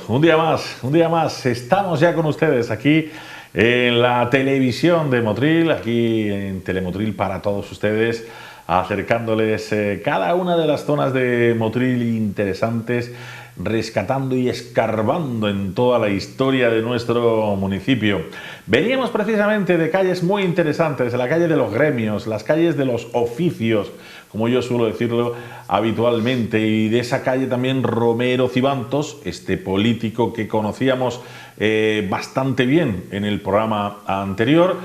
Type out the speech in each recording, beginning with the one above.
un día más, estamos ya con ustedes aquí en la televisión de Motril, aquí en Telemotril para todos ustedes, acercándoles cada una de las zonas de Motril interesantes, rescatando y escarbando en toda la historia de nuestro municipio. Veníamos precisamente de calles muy interesantes, la calle de los gremios, las calles de los oficios, como yo suelo decirlo habitualmente, y de esa calle también Romero Cibantos, este político que conocíamos bastante bien en el programa anterior,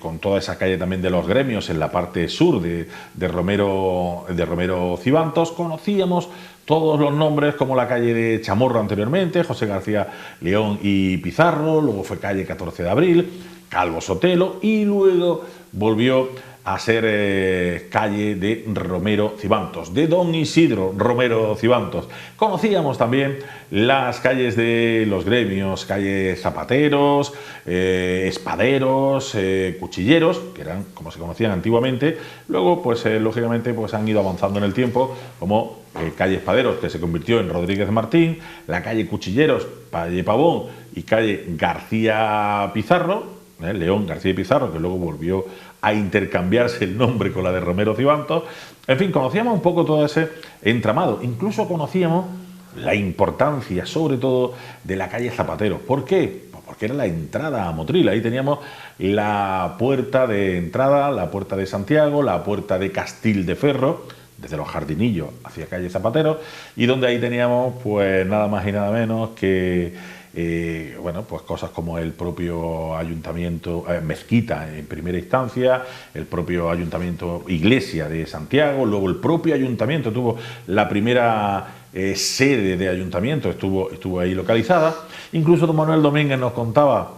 con toda esa calle también de los gremios en la parte sur de Romero Cibantos. Conocíamos todos los nombres, como la calle de Chamorro anteriormente, José García León y Pizarro, luego fue calle 14 de Abril, Calvo Sotelo, y luego volvió a ser calle de Romero Cibantos, de Don Isidro Romero Cibantos. Conocíamos también las calles de los gremios, calle Zapateros, Espaderos, Cuchilleros, que eran como se conocían antiguamente. Luego, pues lógicamente, pues han ido avanzando en el tiempo, como calle Espaderos, que se convirtió en Rodríguez Martín, la calle Cuchilleros, calle Pavón y calle García Pizarro, León García Pizarro, que luego volvió a intercambiarse el nombre con la de Romero Cibantos. En fin, conocíamos un poco todo ese entramado. Incluso conocíamos la importancia, sobre todo, de la calle Zapatero. ¿Por qué? Pues porque era la entrada a Motril. Ahí teníamos la puerta de entrada, la puerta de Santiago, la puerta de Castil de Ferro, desde los Jardinillos hacia calle Zapatero, y donde ahí teníamos pues nada más y nada menos que bueno, pues cosas como el propio ayuntamiento, mezquita en primera instancia, el propio ayuntamiento, iglesia de Santiago, luego el propio ayuntamiento tuvo la primera sede de ayuntamiento, estuvo ahí localizada. Incluso don Manuel Domínguez nos contaba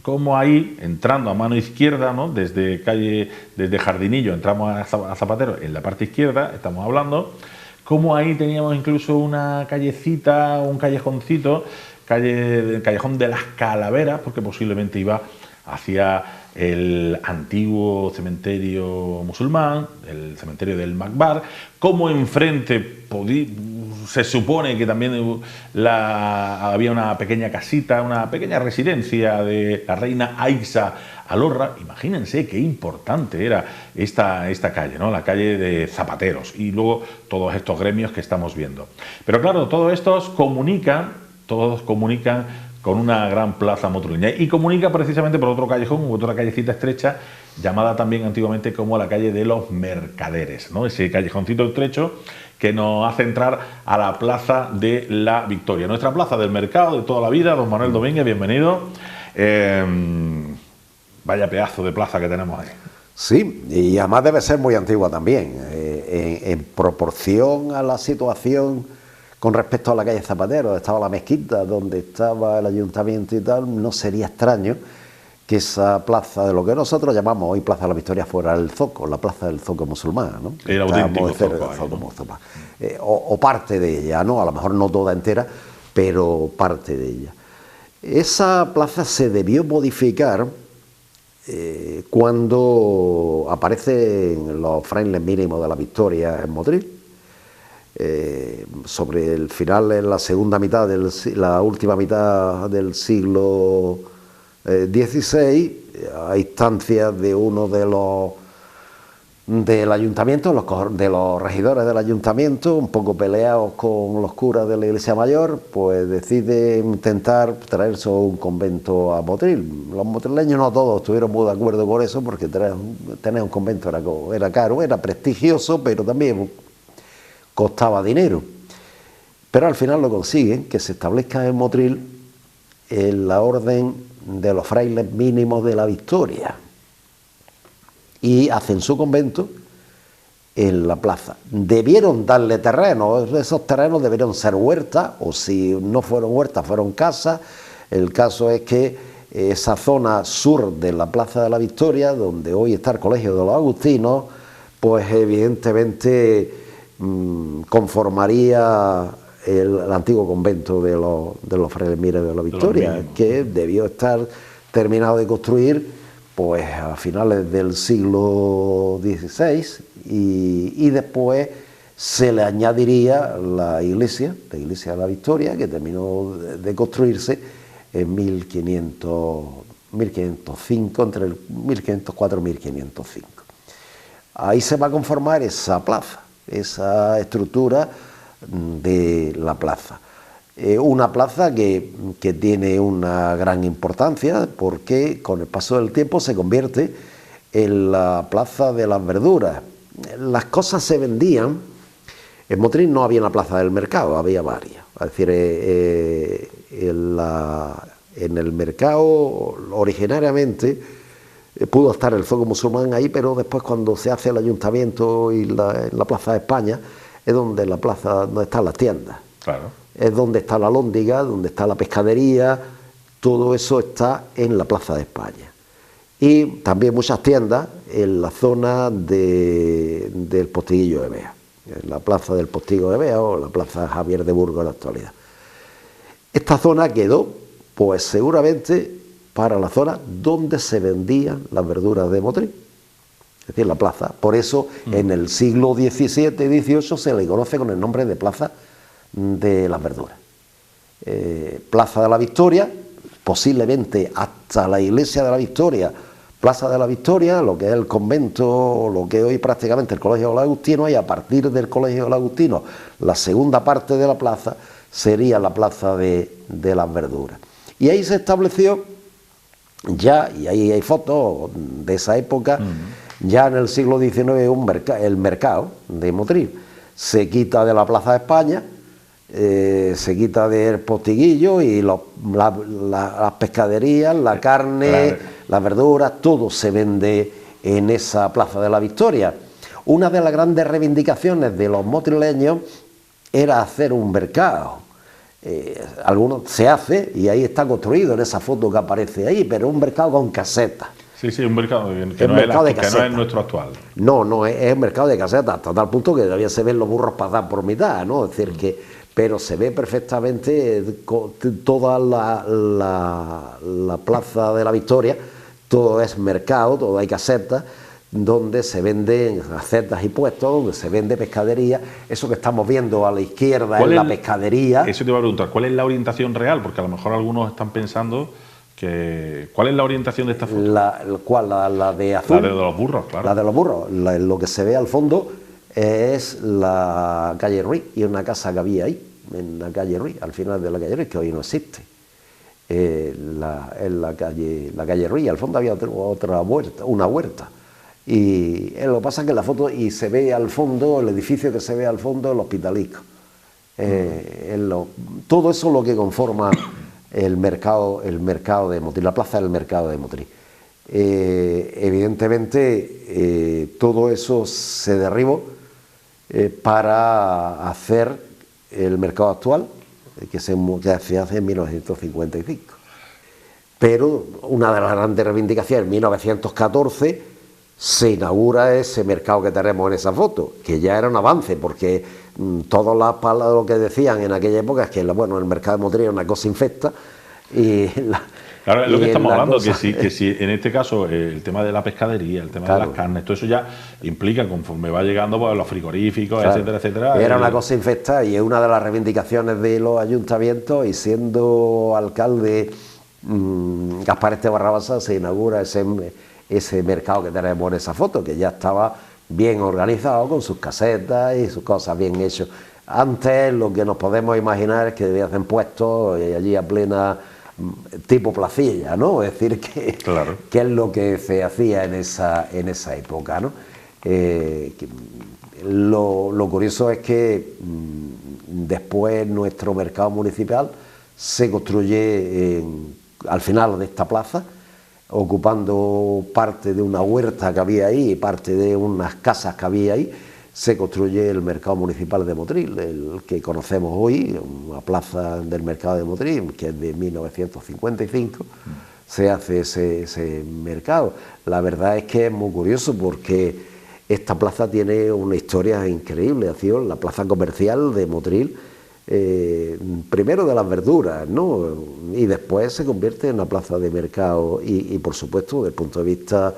cómo ahí, entrando a mano izquierda, ¿no?, desde Jardinillo, entramos a Zapatero, en la parte izquierda, estamos hablando, cómo ahí teníamos incluso una callecita, un callejoncito, Callejón de las Calaveras, porque posiblemente iba hacia el antiguo cementerio musulmán, el cementerio del Makbar, como enfrente se supone que también había una pequeña casita, una pequeña residencia de la reina Aixa Alorra. Imagínense qué importante era esta calle, ¿no?, la calle de Zapateros, y luego todos estos gremios que estamos viendo. Pero claro, todos estos todos comunican con una gran plaza motrileña, y comunica precisamente por otro callejón, otra callecita estrecha, llamada también antiguamente como la calle de los Mercaderes, ¿no?, ese callejoncito estrecho que nos hace entrar a la Plaza de la Victoria, nuestra plaza del mercado de toda la vida. Don Manuel Domínguez, bienvenido. Vaya pedazo de plaza que tenemos ahí. Sí, y además debe ser muy antigua también, en proporción a la situación con respecto a la calle Zapatero, donde estaba la mezquita, donde estaba el ayuntamiento y tal. No sería extraño que esa plaza, de lo que nosotros llamamos hoy Plaza de la Victoria, fuera el Zoco, la plaza del Zoco musulmán, ¿no? El auténtico Zoco, musulmán. O parte de ella, ¿no? A lo mejor no toda entera, pero parte de ella. Esa plaza se debió modificar cuando aparecen los frailes mínimos de la Victoria en Motril. Sobre el final, en la segunda mitad, la última mitad del siglo XVI, a instancias de uno del ayuntamiento, de los regidores del ayuntamiento, un poco peleados con los curas de la iglesia mayor, pues decide intentar traerse un convento a Motril. Los motrileños no todos estuvieron muy de acuerdo con eso, porque tener un convento era caro, era prestigioso, pero también costaba dinero. Pero al final lo consiguen, que se establezca en Motril en la orden de los frailes mínimos de la Victoria, y hacen su convento en la plaza. Debieron darle terreno, esos terrenos debieron ser huertas, o si no fueron huertas, fueron casas. El caso es que esa zona sur de la Plaza de la Victoria, donde hoy está el Colegio de los Agustinos, pues evidentemente conformaría el antiguo convento de los frailes mínimos de la Victoria, que debió estar terminado de construir pues a finales del siglo XVI, y después se le añadiría la iglesia de la Victoria, que terminó de construirse en 1505, entre el 1504 y 1505. Ahí se va a conformar esa plaza, esa estructura de la plaza. Una plaza que tiene una gran importancia porque con el paso del tiempo se convierte en la plaza de las verduras. Las cosas se vendían, en Motril no había una plaza del mercado, había varias. Es decir, en el mercado originariamente pudo estar el Zoco Musulmán ahí, pero después cuando se hace el ayuntamiento y la Plaza de España es donde donde están las tiendas. Claro. Es donde está la Alhóndiga, donde está la pescadería, todo eso está en la Plaza de España. Y también muchas tiendas en la zona del Postiguillo de Bea, en la Plaza del Postigo de Bea o la Plaza Javier de Burgos en la actualidad. Esta zona quedó, pues seguramente, para la zona donde se vendían las verduras de Motril, es decir, la plaza. Por eso en el siglo XVII y XVIII se le conoce con el nombre de Plaza de las Verduras. Plaza de la Victoria, posiblemente hasta la iglesia de la Victoria, Plaza de la Victoria, lo que es el convento, lo que hoy prácticamente el Colegio de los Agustinos, y a partir del Colegio de los Agustinos, la segunda parte de la plaza sería la Plaza de las Verduras. Y ahí se estableció ya, y ahí hay fotos de esa época, ya en el siglo XIX el mercado de Motril. Se quita de la Plaza de España, se quita del Postiguillo y las pescaderías, la carne, las verduras, todo se vende en esa Plaza de la Victoria. Una de las grandes reivindicaciones de los motrileños era hacer un mercado. Algunos se hace y ahí está construido en esa foto que aparece ahí, pero un mercado con casetas. Sí, un mercado que no es nuestro actual. No, es un mercado de casetas, hasta tal punto que todavía se ven los burros pasados por mitad, ¿no? Es decir, pero se ve perfectamente toda la Plaza de la Victoria, todo es mercado, todo hay casetas, donde se venden casetas y puestos, donde se vende pescadería. Eso que estamos viendo a la izquierda es la pescadería. Eso te iba a preguntar, ¿cuál es la orientación real? Porque a lo mejor algunos están pensando ¿cuál es la orientación de esta foto? ¿Cuál? La de azul. La de los burros, claro. La de los burros. Lo que se ve al fondo es la calle Ruiz y una casa que había ahí, en la calle Ruiz, al final de la calle Ruiz, que hoy no existe. En la calle Ruiz, al fondo había otra huerta, una huerta. Y lo que pasa es que en la foto, y se ve al fondo, el edificio que se ve al fondo, el Hospitalico. Todo eso es lo que conforma el mercado de Motril, la plaza del mercado de Motril. Evidentemente todo eso se derribó para hacer el mercado actual que se hace en 1955. Pero una de las grandes reivindicaciones, en 1914 se inaugura ese mercado que tenemos en esa foto, que ya era un avance, porque todas las palabras lo que decían en aquella época es que el mercado de Motril era una cosa infecta. Claro, es lo que estamos hablando, que si en este caso el tema de la pescadería, el tema de las carnes, todo eso ya implica, conforme va llegando, pues, los frigoríficos, etcétera, etcétera. Era una cosa infectada y es una de las reivindicaciones de los ayuntamientos, y siendo alcalde Gaspar Esteban Rabasa se inaugura ese mercado que tenemos en esa foto, que ya estaba bien organizado con sus casetas y sus cosas bien hechas. Antes lo que nos podemos imaginar es que debía hacer puestos y allí a plena tipo placilla, ¿no? Es decir, claro, que es lo que se hacía en esa época, ¿no? Lo curioso es que después nuestro mercado municipal se construye al final de esta plaza, ocupando parte de una huerta que había ahí y parte de unas casas que había ahí. Se construye el mercado municipal de Motril, el que conocemos hoy, una plaza del mercado de Motril, que es de 1955, se hace ese mercado. La verdad es que es muy curioso porque esta plaza tiene una historia increíble, ha sido la plaza comercial de Motril, primero de las verduras, ¿no? Y después se convierte en una plaza de mercado y por supuesto, desde el punto de vista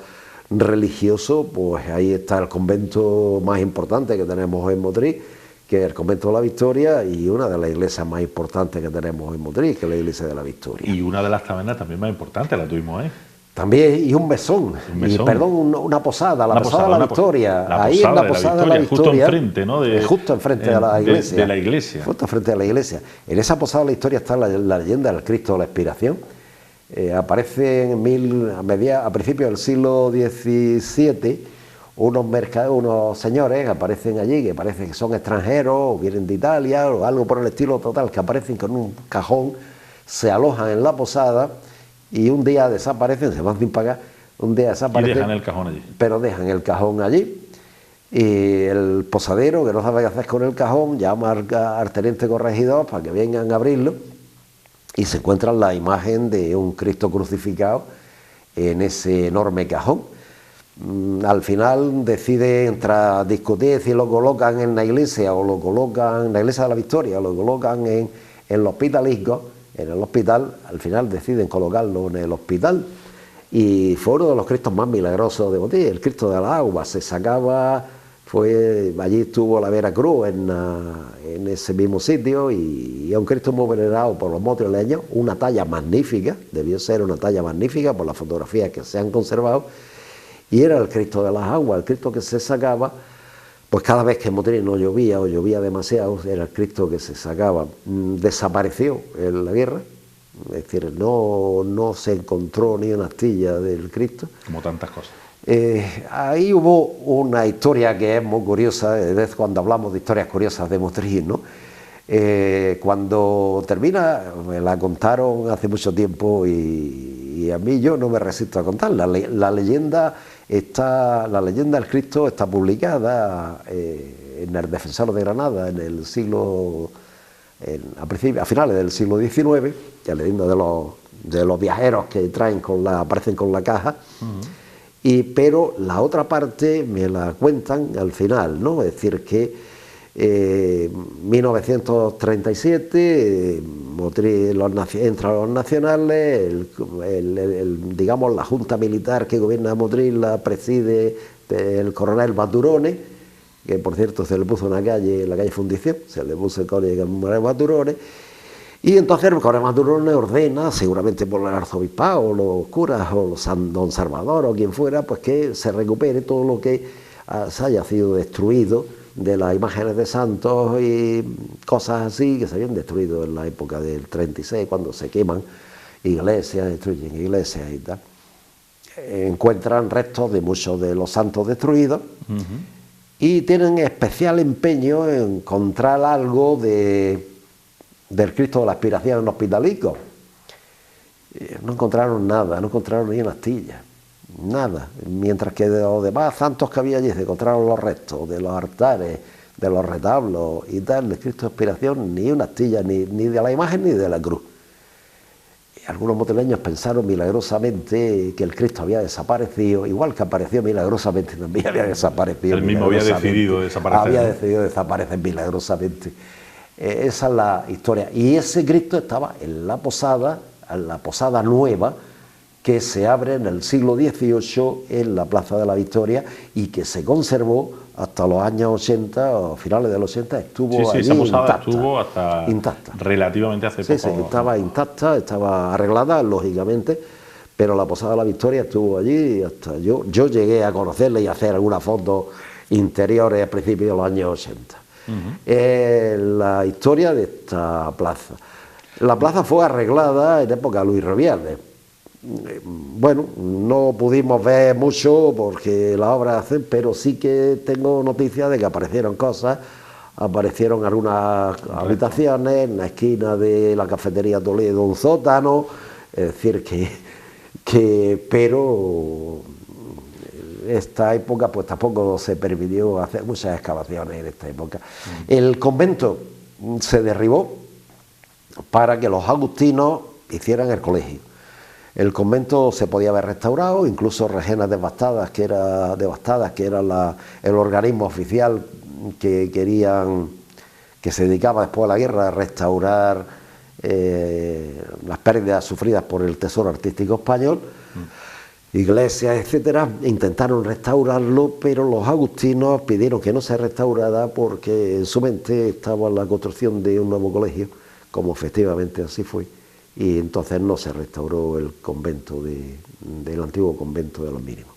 religioso, pues ahí está el convento más importante que tenemos en Motril, que es el convento de la Victoria, y una de las iglesias más importantes que tenemos en Motril, que es la iglesia de la Victoria. Y una de las tabernas también más importantes la tuvimos ahí. También, y un mesón, y perdón, una posada, la posada de la Victoria. Ahí en la posada de la Victoria, justo enfrente, ¿no? Justo enfrente de la iglesia. De la iglesia. Justo enfrente de la iglesia. En esa posada de la Victoria está la leyenda del Cristo de la Expiración. Aparece a principios del siglo XVII, unos señores aparecen allí, que parece que son extranjeros, o vienen de Italia, o algo por el estilo, total, que aparecen con un cajón, se alojan en la posada, y un día desaparecen, se van sin pagar, un día desaparecen. Y dejan el cajón allí. Pero dejan el cajón allí, y el posadero, que no sabe qué hacer con el cajón, llama al teniente corregidor para que vengan a abrirlo, y se encuentran la imagen de un Cristo crucificado en ese enorme cajón. Al final decide discutir si lo colocan en la iglesia o lo colocan en la iglesia de la Victoria, o lo colocan en el hospitalisco. En el hospital, al final deciden colocarlo en el hospital, y fue uno de los cristos más milagrosos de Motril, el Cristo de la Agua. Se sacaba, allí estuvo la Veracruz en ese mismo sitio, y es un Cristo muy venerado por los motrileños, una talla magnífica, debió ser una talla magnífica por las fotografías que se han conservado, y era el Cristo de las Aguas, el Cristo que se sacaba. Pues cada vez que en Motril no llovía o llovía demasiado, era el Cristo que se sacaba. Desapareció en la guerra, es decir, no se encontró ni una astilla del Cristo. Como tantas cosas. Ahí hubo una historia que es muy curiosa, es cuando hablamos de historias curiosas de Motril, ¿no? Cuando termina, me la contaron hace mucho tiempo, y a mí yo no me resisto a contarla. La leyenda del Cristo está publicada en el Defensor de Granada en el a finales del siglo XIX, la leyenda de los viajeros que aparecen con la caja. Pero la otra parte me la cuentan al final, ¿no? Es decir, que 1937, Motril entra a los nacionales, digamos, la junta militar que gobierna Motril la preside el coronel Baturone, que por cierto se le puso la calle Fundición, se le puso el coronel Baturone, y entonces el coronel Baturone ordena, seguramente por el arzobispado, o los curas, o don Salvador, o quien fuera, pues que se recupere todo lo que se haya sido destruido de las imágenes de santos y cosas así que se habían destruido en la época del 36, cuando se queman iglesias, destruyen iglesias y tal. Encuentran restos de muchos de los santos destruidos, y tienen especial empeño en encontrar algo del Cristo de la Expiración en Hospitalico. No encontraron nada, no encontraron ni una astilla. Nada, mientras que de los demás santos que había allí se encontraron los restos de los altares, de los retablos y tal, del Cristo de Expiración, ni una astilla, ni de la imagen ni de la cruz. Y algunos motrileños pensaron milagrosamente que el Cristo había desaparecido, igual que apareció milagrosamente, también había desaparecido. Él mismo había decidido desaparecer. Había decidido desaparecer milagrosamente. Esa es la historia. Y ese Cristo estaba en la posada nueva, que se abre en el siglo XVIII en la Plaza de la Victoria, y que se conservó hasta los años 80, o finales de los 80, estuvo allí esa posada intacta. Estuvo hasta intacta. Relativamente hace poco. Sí, estaba intacta, estaba arreglada, lógicamente, pero la posada de la Victoria estuvo allí hasta yo llegué a conocerla y a hacer algunas fotos interiores a principios de los años 80. La historia de esta plaza. La plaza fue arreglada en época de Luis Rubiales. Bueno, no pudimos ver mucho porque la obra hacen, pero sí que tengo noticias de que aparecieron cosas, aparecieron algunas habitaciones en la esquina de la cafetería Toledo, un sótano, es decir pero esta época pues tampoco se permitió hacer muchas excavaciones en esta época. El convento se derribó para que los agustinos hicieran el colegio. El convento se podía haber restaurado, incluso Regenas devastadas, que era el organismo oficial que se dedicaba después de la guerra a restaurar las pérdidas sufridas por el Tesoro Artístico Español. iglesias, etcétera, intentaron restaurarlo, pero los agustinos pidieron que no se restaurara porque en su mente estaba la construcción de un nuevo colegio, como efectivamente así fue, y entonces no se restauró el convento del antiguo convento de los Mínimos.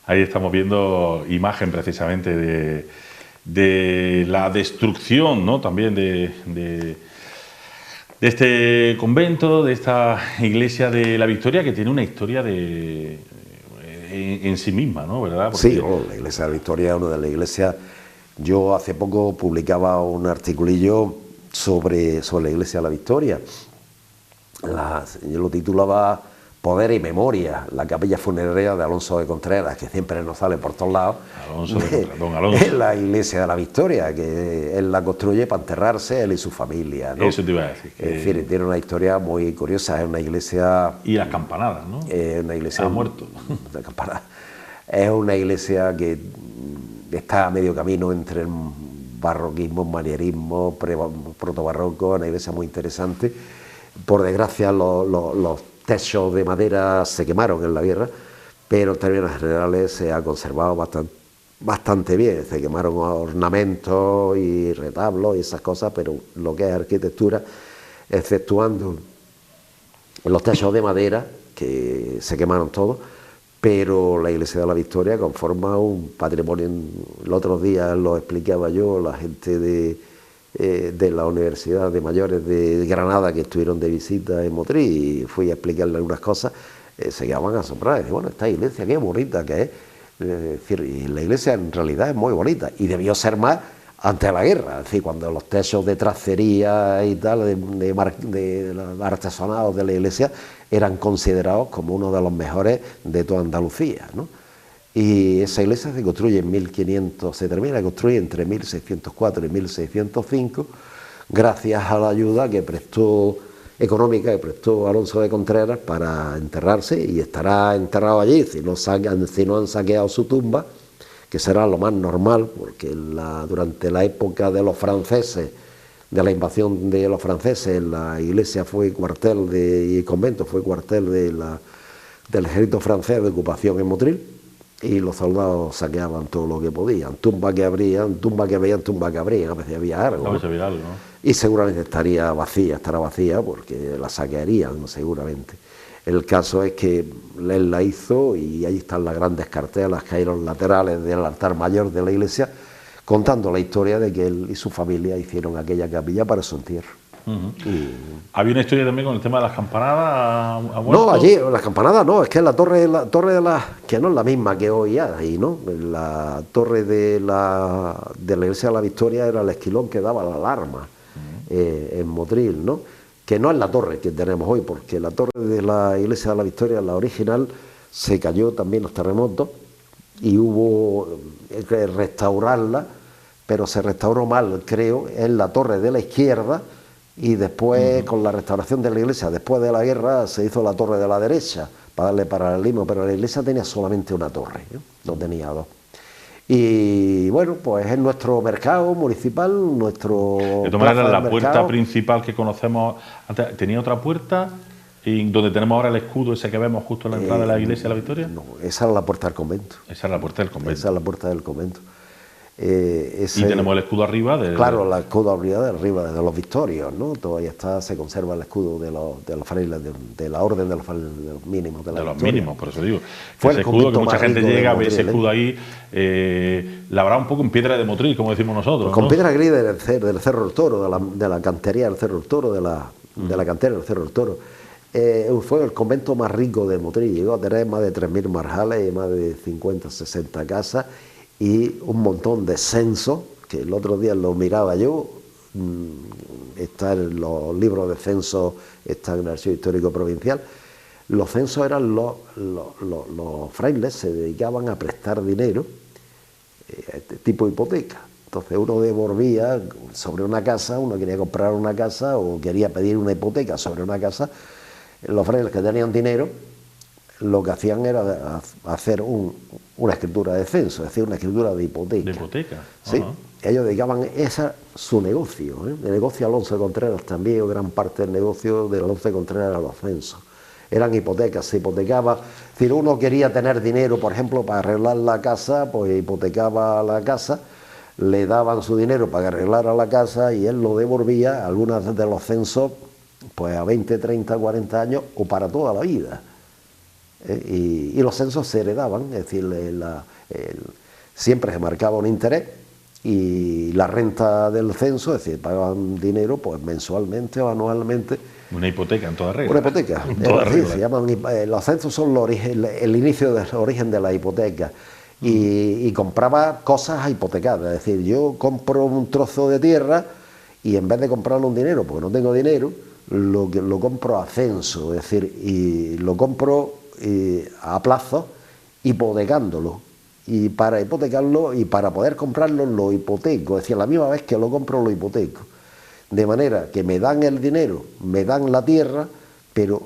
Ahí estamos viendo imagen precisamente de la destrucción, ¿no? También de este convento, de esta iglesia de la Victoria, que tiene una historia en sí misma, ¿no? ¿Verdad? Porque... Sí, la iglesia de la Victoria es una de las iglesias. Yo hace poco publicaba un articulillo sobre la iglesia de la Victoria. Yo lo titulaba Poder y Memoria, la capilla funeraria de Alonso de Contreras, que siempre nos sale por todos lados. Don Alonso. Es la iglesia de la Victoria, que él la construye para enterrarse, él y su familia, ¿no? Eso te iba a decir. Es decir, tiene una historia muy curiosa, es una iglesia... Y las campanadas, ¿no? Una iglesia... Ha muerto. La campanada. Es una iglesia que está a medio camino entre el barroquismo, manierismo, protobarroco, una iglesia muy interesante. Por desgracia, los techos de madera se quemaron en la guerra, pero en términos generales se ha conservado bastante bien. Se quemaron ornamentos y retablos y esas cosas, pero lo que es arquitectura, exceptuando los techos de madera, que se quemaron todos, pero la iglesia de la Victoria conforma un patrimonio. El otro día lo explicaba yo, la gente de la Universidad de Mayores de Granada, que estuvieron de visita en Motril, y fui a explicarle algunas cosas, se quedaban asombrados. Y bueno, esta iglesia qué bonita que es. Decir, y la iglesia en realidad es muy bonita, y debió ser más antes de la guerra, es decir, cuando los techos de tracería y tal, de los artesonados de la iglesia, eran considerados como uno de los mejores de toda Andalucía, ¿no? Y esa iglesia se construye en 1500, se termina de construir entre 1604 y 1605, gracias a la ayuda económica que prestó Alonso de Contreras para enterrarse, y estará enterrado allí, si no han saqueado su tumba, que será lo más normal, porque durante la época de los franceses, de la invasión de los franceses, la iglesia fue cuartel y el convento fue cuartel del ejército francés de ocupación en Motril, y los soldados saqueaban todo lo que podían, tumba que abrían, tumba que veían, tumba que abrían, a veces había algo, ¿no? ¿No? Y seguramente estará vacía porque la saquearían seguramente. El caso es que él la hizo, y ahí están las grandes cartelas que hay en los laterales del altar mayor de la iglesia, contando la historia de que él y su familia hicieron aquella capilla para su entierro. Había una historia también con el tema de las campanadas. No, allí las campanadas no, es que la torre de la que no es la misma que hoy hay, ¿no? La torre de la iglesia de la Victoria era el esquilón que daba la alarma en Motril, ¿no? Que no es la torre que tenemos hoy, porque la torre de la iglesia de la Victoria, la original, se cayó también los terremotos y hubo que restaurarla, pero se restauró mal, creo, en la torre de la izquierda. Y después, con la restauración de la iglesia, después de la guerra, se hizo la torre de la derecha, para darle paralelismo, pero la iglesia tenía solamente una torre, no tenía dos. Y bueno, pues es nuestro mercado municipal, nuestro... De todas maneras, la puerta principal que conocemos antes, ¿tenía otra puerta? ¿Y donde tenemos ahora el escudo ese que vemos justo en la entrada de la iglesia de la Victoria? No, esa era la puerta del convento. Esa es la puerta del convento. Esa es la puerta del convento. Y tenemos el escudo arriba. Claro, el escudo arriba de los Victorios, ¿no? Todavía se conserva el escudo de los frailes, de la orden de los mínimos. De los mínimos, por eso digo. Fue ese escudo que mucha gente llega, ve ese escudo ahí, labrado un poco en piedra de Motril, como decimos nosotros. Pues con piedra gris del Cerro del Toro, de la cantería del Cerro del Toro, de la cantera del Cerro del Toro. Fue el convento más rico de Motril, llegó a tener más de 3000 marjales y más de 50, 60 casas, y un montón de censos, que el otro día lo miraba yo, está en los libros de censo, está en el Archivo Histórico Provincial. Los censos eran los frailes se dedicaban a prestar dinero, tipo hipoteca. Entonces uno devolvía sobre una casa, uno quería comprar una casa o quería pedir una hipoteca sobre una casa. Los frailes que tenían dinero, lo que hacían era hacer una escritura de censo, es decir, una escritura de hipoteca. ¿De hipoteca? Sí, ellos dedicaban su negocio, el negocio Alonso de Contreras también, o gran parte del negocio de Alonso de Contreras era los censos. Eran hipotecas, se hipotecaba. Si uno quería tener dinero, por ejemplo, para arreglar la casa, pues hipotecaba la casa, le daban su dinero para que arreglara la casa y él lo devolvía, algunas de los censos, pues a 20, 30, 40 años o para toda la vida. Y los censos se heredaban, es decir, siempre se marcaba un interés y la renta del censo, es decir, pagaban dinero pues mensualmente o anualmente. Una hipoteca en toda regla. Una hipoteca. Se llaman, los censos son el inicio del origen de la hipoteca. Y compraba cosas hipotecadas, es decir, yo compro un trozo de tierra y en vez de comprarlo un dinero, porque no tengo dinero, lo compro a censo, es decir, y lo compro a plazo, hipotecándolo. Y para hipotecarlo y para poder comprarlo lo hipoteco, es decir, a la misma vez que lo compro lo hipoteco. De manera que me dan el dinero, me dan la tierra, pero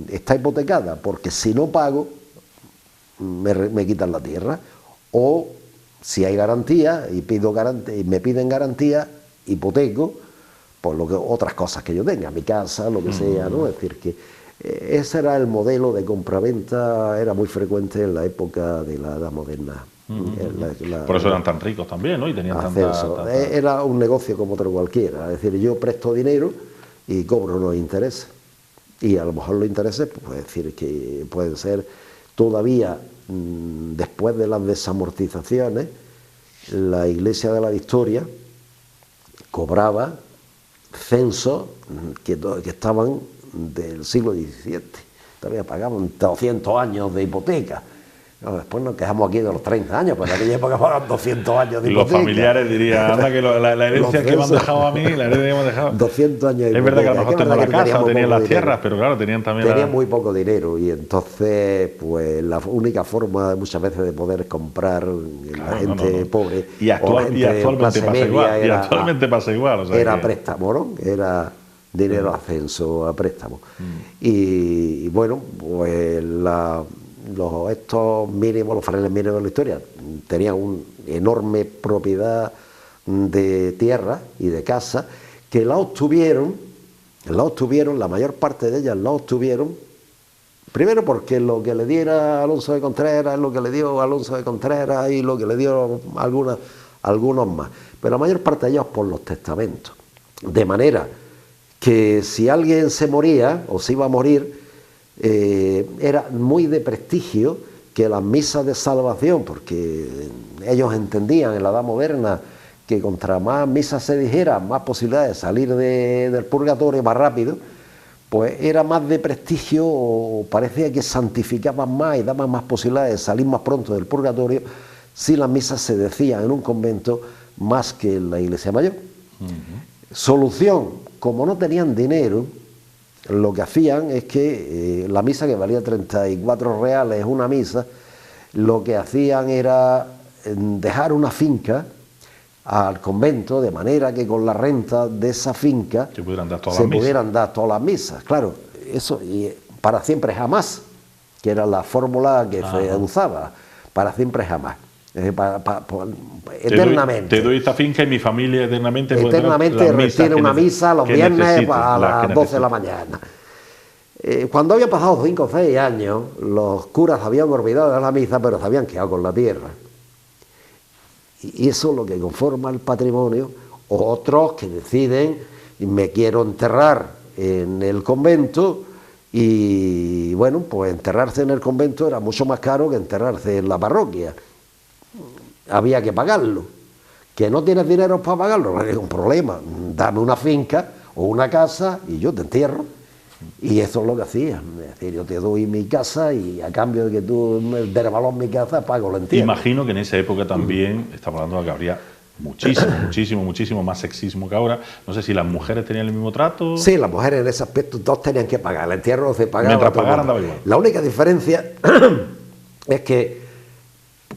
está hipotecada, porque si no pago, me quitan la tierra, o si hay garantía y me piden garantía, hipoteco por otras cosas que yo tenga, mi casa, lo que sea, ¿no? Es decir, que ese era el modelo de compraventa, era muy frecuente en la época de la Edad Moderna. Por eso eran tan ricos también, ¿no? Y tenían tanta... Era un negocio como otro cualquiera, es decir, yo presto dinero y cobro unos intereses, y a lo mejor los intereses, pues, es decir, que pueden ser todavía, después de las desamortizaciones, la Iglesia de la Victoria cobraba censos que estaban del siglo XVII. Todavía pagaban 200 años de hipoteca. No, después nos quejamos aquí de los 30 años, pero en aquella época pagaban 200 años de hipoteca. Los familiares dirían, anda que la herencia que me han dejado a mí, la herencia que me han dejado. 200 años de hipoteca. Es verdad que a lo mejor tenían la casa o tenían las tierras, pero claro, tenían también... Tenían muy poco dinero y entonces, pues la única forma muchas veces de poder comprar la gente pobre y actualmente pasa igual. Y actualmente pasa igual. O sea, era préstamo, ¿no? Era dinero a censo, a préstamo. Y bueno, pues estos mínimos, los frailes mínimos de la historia, tenían una enorme propiedad de tierra y de casa, que la obtuvieron, la mayor parte de ellas la obtuvieron, primero porque lo que le diera Alonso de Contreras es lo que le dio Alonso de Contreras y lo que le dio algunos más, pero la mayor parte de ellos por los testamentos, de manera que si alguien se moría o se iba a morir, era muy de prestigio que las misas de salvación, porque ellos entendían en la Edad Moderna que contra más misas se dijera, más posibilidades de salir del purgatorio más rápido, pues era más de prestigio, o parecía que santificaban más y daban más posibilidades de salir más pronto del purgatorio si las misas se decían en un convento más que en la iglesia mayor. Solución, como no tenían dinero, lo que hacían es que la misa, que valía 34 reales una misa, lo que hacían era dejar una finca al convento, de manera que con la renta de esa finca se pudieran dar todas las misas. Claro, eso, y para siempre jamás, que era la fórmula que se usaba, para siempre jamás. Eternamente. Te doy esta finca y mi familia eternamente retiene una misa los viernes a las 12 de la mañana. Cuando habían pasado 5 o 6 años, los curas habían olvidado de la misa, pero se habían quedado con la tierra. Y eso es lo que conforma el patrimonio. Otros que deciden, me quiero enterrar en el convento, y bueno, pues enterrarse en el convento era mucho más caro que enterrarse en la parroquia. Había que pagarlo. ¿Que no tienes dinero para pagarlo? No es un problema. Dame una finca o una casa y yo te entierro. Y eso es lo que hacía. Es decir, yo te doy mi casa y a cambio de que tú del valor mi casa pago el entierro. Imagino que en esa época también, estamos hablando de que habría muchísimo más sexismo que ahora. No sé si las mujeres tenían el mismo trato. Sí, las mujeres en ese aspecto todos tenían que pagar, el entierro se pagaba. Mientras pagaran daba igual. La única diferencia es que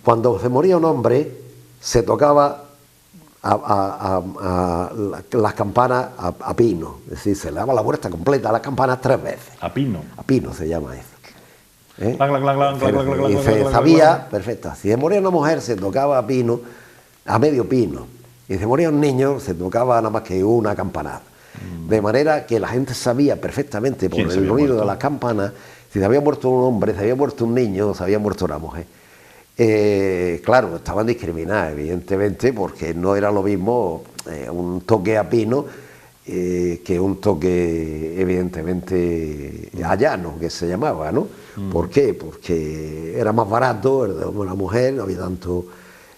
cuando se moría un hombre se tocaba las campanas a pino, es decir, se le daba la vuelta completa a las campanas 3 veces. A pino. A pino se llama eso. Y se sabía, perfecto, si se moría una mujer se tocaba a pino, a medio pino, y si se moría un niño se tocaba nada más que una campanada. De manera que la gente sabía perfectamente por el ruido de las campanas si se había muerto un hombre, se había muerto un niño, se había muerto una mujer. Claro, estaban discriminadas, evidentemente, porque no era lo mismo un toque a pino que un toque, evidentemente, a llano, que se llamaba, ¿no? ¿Por qué? Porque era más barato, era una mujer, no había tanto.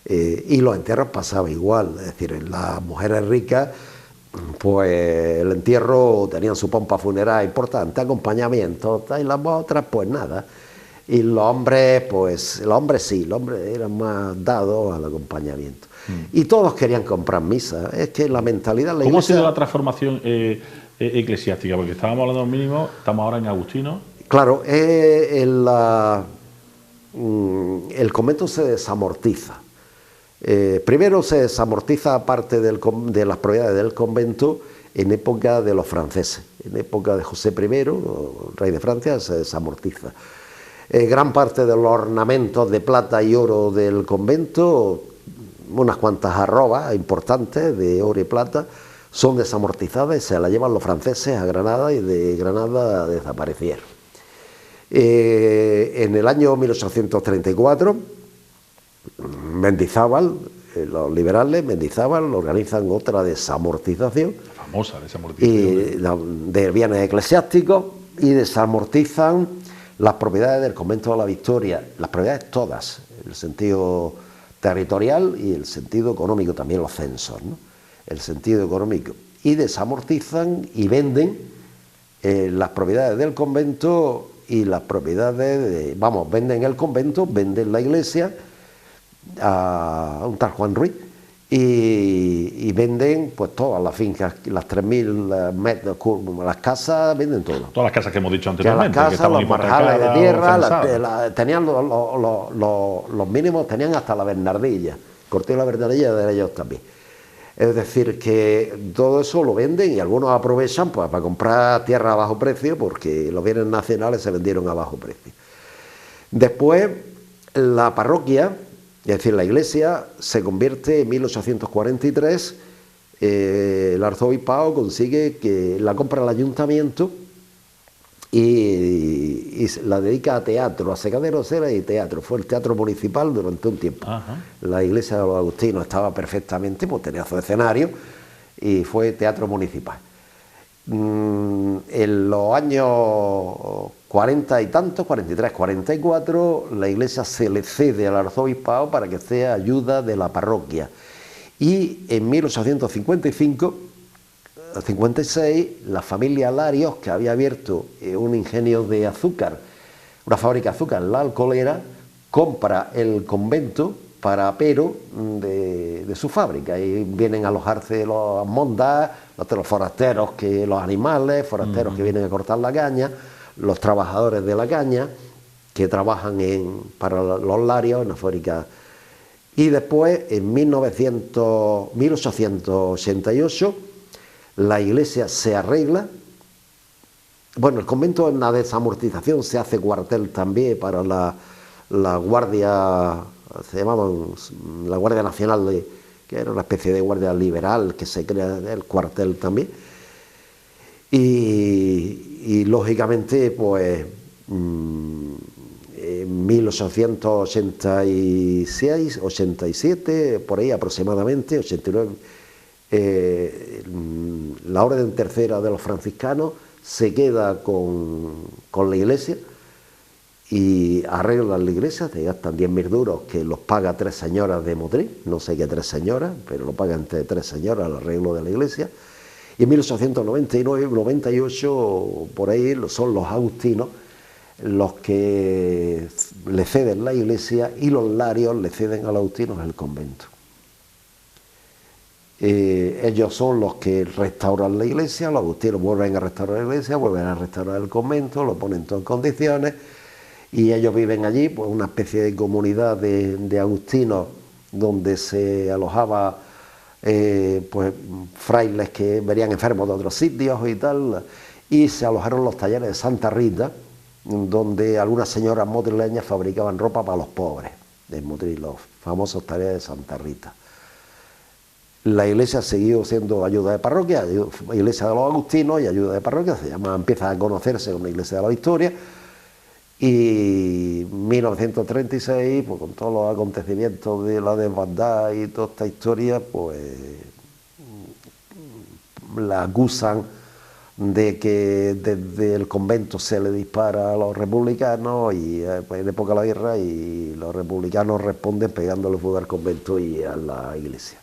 Y los entierros pasaba igual, es decir, en las mujeres ricas, pues el entierro tenían su pompa funeral importante, acompañamiento, y las otras, pues nada. Y los hombres, pues, los hombres eran más dados al acompañamiento. Y todos querían comprar misa. Es que la mentalidad de la ¿Cómo iglesia... ha sido la transformación eclesiástica? Porque estábamos hablando de los mínimos, estamos ahora en Agustino. Claro, el convento se desamortiza. Primero se desamortiza parte de las propiedades del convento en época de los franceses. En época de José I, rey de Francia, se desamortiza. Gran parte de los ornamentos de plata y oro del convento, unas cuantas arrobas importantes de oro y plata, son desamortizadas y se las llevan los franceses a Granada y de Granada desaparecieron. En el año 1834, Mendizábal, los liberales, Mendizábal, organizan otra desamortización. La famosa desamortización. De bienes eclesiásticos, y desamortizan las propiedades del convento de la Victoria, las propiedades todas, el sentido territorial y el sentido económico, también los censos, ¿no? El sentido económico. Y desamortizan y venden las propiedades del convento y las propiedades venden el convento, venden la iglesia a un tal Juan Ruiz y venden pues todas las fincas, las 3.000 metros, las casas, venden todo. Todas las casas que hemos dicho anteriormente. Las casas, los marjales de tierra, tenían los mínimos, tenían hasta la Bernardilla, Cortijo de la Bernardilla de ellos también. Es decir, que todo eso lo venden y algunos aprovechan pues, para comprar tierra a bajo precio, porque los bienes nacionales se vendieron a bajo precio. Después, la parroquia, es decir, la iglesia, se convierte en 1843, el arzobispado consigue que la compra el ayuntamiento y la dedica a teatro, a secaderos era y teatro. Fue el teatro municipal durante un tiempo. Ajá. La iglesia de los agustinos estaba perfectamente, pues tenía su escenario y fue teatro municipal. En los años 40 y tantos, 43, 44, la iglesia se le cede al arzobispado para que sea ayuda de la parroquia. Y en 1855-56, la familia Larios, que había abierto un ingenio de azúcar, una fábrica de azúcar en La Alcolera, compra el convento para apero de su fábrica, y vienen a alojarse los mondas, los forasteros, los animales, forasteros que vienen a cortar la caña, los trabajadores de la caña, que trabajan para los Larios en la fábrica. Y después, en 1888, la iglesia se arregla. Bueno, el convento en la desamortización se hace cuartel también para la guardia, se llamaban la Guardia Nacional, que era una especie de guardia liberal, que se crea el cuartel también. Y lógicamente, pues, en 1886, 87, por ahí aproximadamente, 89, la Orden Tercera de los franciscanos se queda con la iglesia y arreglan la iglesia, te gastan 10.000 duros que los paga 3 señoras de Motril, no sé qué 3 señoras, pero lo pagan entre 3 señoras el arreglo de la iglesia. Y en 1899, 98, por ahí son los agustinos los que le ceden la iglesia y los Larios le ceden a los agustinos el convento. ellos son los que restauran la iglesia, los agustinos vuelven a restaurar la iglesia, vuelven a restaurar el convento, lo ponen todo en condiciones, y ellos viven allí, pues una especie de comunidad de agustinos donde se alojaba pues frailes que venían enfermos de otros sitios y tal, y se alojaron los talleres de Santa Rita, donde algunas señoras motrileñas fabricaban ropa para los pobres, de Motril, los famosos talleres de Santa Rita. La iglesia siguió siendo ayuda de parroquia, iglesia de los agustinos y ayuda de parroquia, empieza a conocerse como una iglesia de la Victoria, y 1936, pues con todos los acontecimientos de la desbandada y toda esta historia, pues la acusan de que desde el convento se le dispara a los republicanos, y en época de la guerra, y los republicanos responden pegándole fuego al convento y a la iglesia.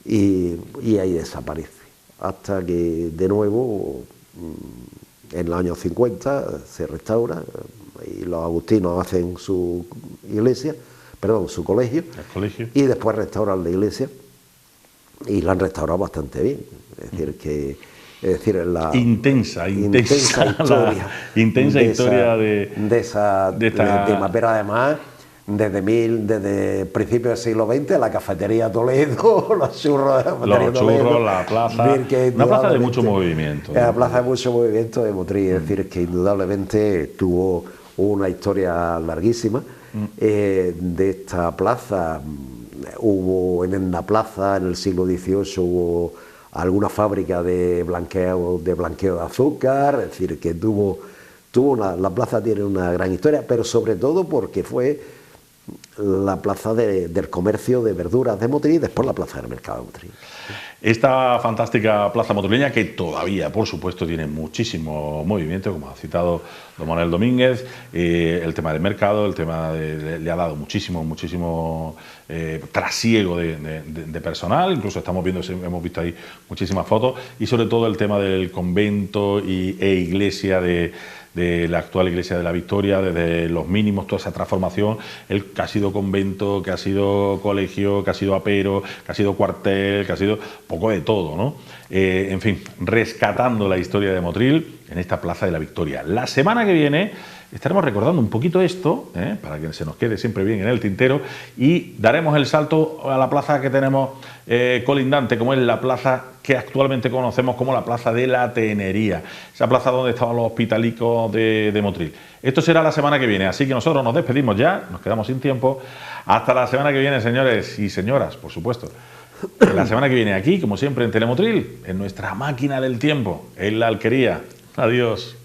Y ahí desaparece, hasta que de nuevo en los años 50 se restaura, y los agustinos hacen su iglesia, perdón, su colegio, y después restauran la iglesia, y la han restaurado bastante bien. Es decir, que la intensa historia de Mapera, además, desde principios del siglo XX, la cafetería Toledo, los churros, la plaza, una plaza de mucho movimiento. La plaza de mucho movimiento de Motril, es decir, que indudablemente tuvo una historia larguísima. De esta plaza, hubo en la plaza en el siglo XVIII, hubo alguna fábrica de blanqueo de azúcar, es decir, que la plaza tiene una gran historia, pero sobre todo porque fue la plaza del comercio de verduras de Motril, y después la plaza del mercado de Motril. Esta fantástica plaza motrileña, que todavía, por supuesto, tiene muchísimo movimiento, como ha citado don Manuel Domínguez, el tema del mercado, el tema le ha dado muchísimo trasiego de personal, incluso hemos visto ahí muchísimas fotos, y sobre todo el tema del convento e iglesia de la actual iglesia de la Victoria, desde los mínimos, toda esa transformación, que ha sido convento, que ha sido colegio, que ha sido apero, que ha sido cuartel, que ha sido poco de todo, ¿no? En fin, rescatando la historia de Motril en esta plaza de la Victoria. La semana que viene estaremos recordando un poquito esto, para que se nos quede siempre bien en el tintero, y daremos el salto a la plaza que tenemos colindante, como es la plaza que actualmente conocemos como la Plaza de la Tenería, esa plaza donde estaban los hospitalicos de Motril. Esto será la semana que viene, así que nosotros nos despedimos ya, nos quedamos sin tiempo. Hasta la semana que viene, señores y señoras, por supuesto. La semana que viene aquí, como siempre, en Telemotril, en nuestra máquina del tiempo, en la Alquería. Adiós.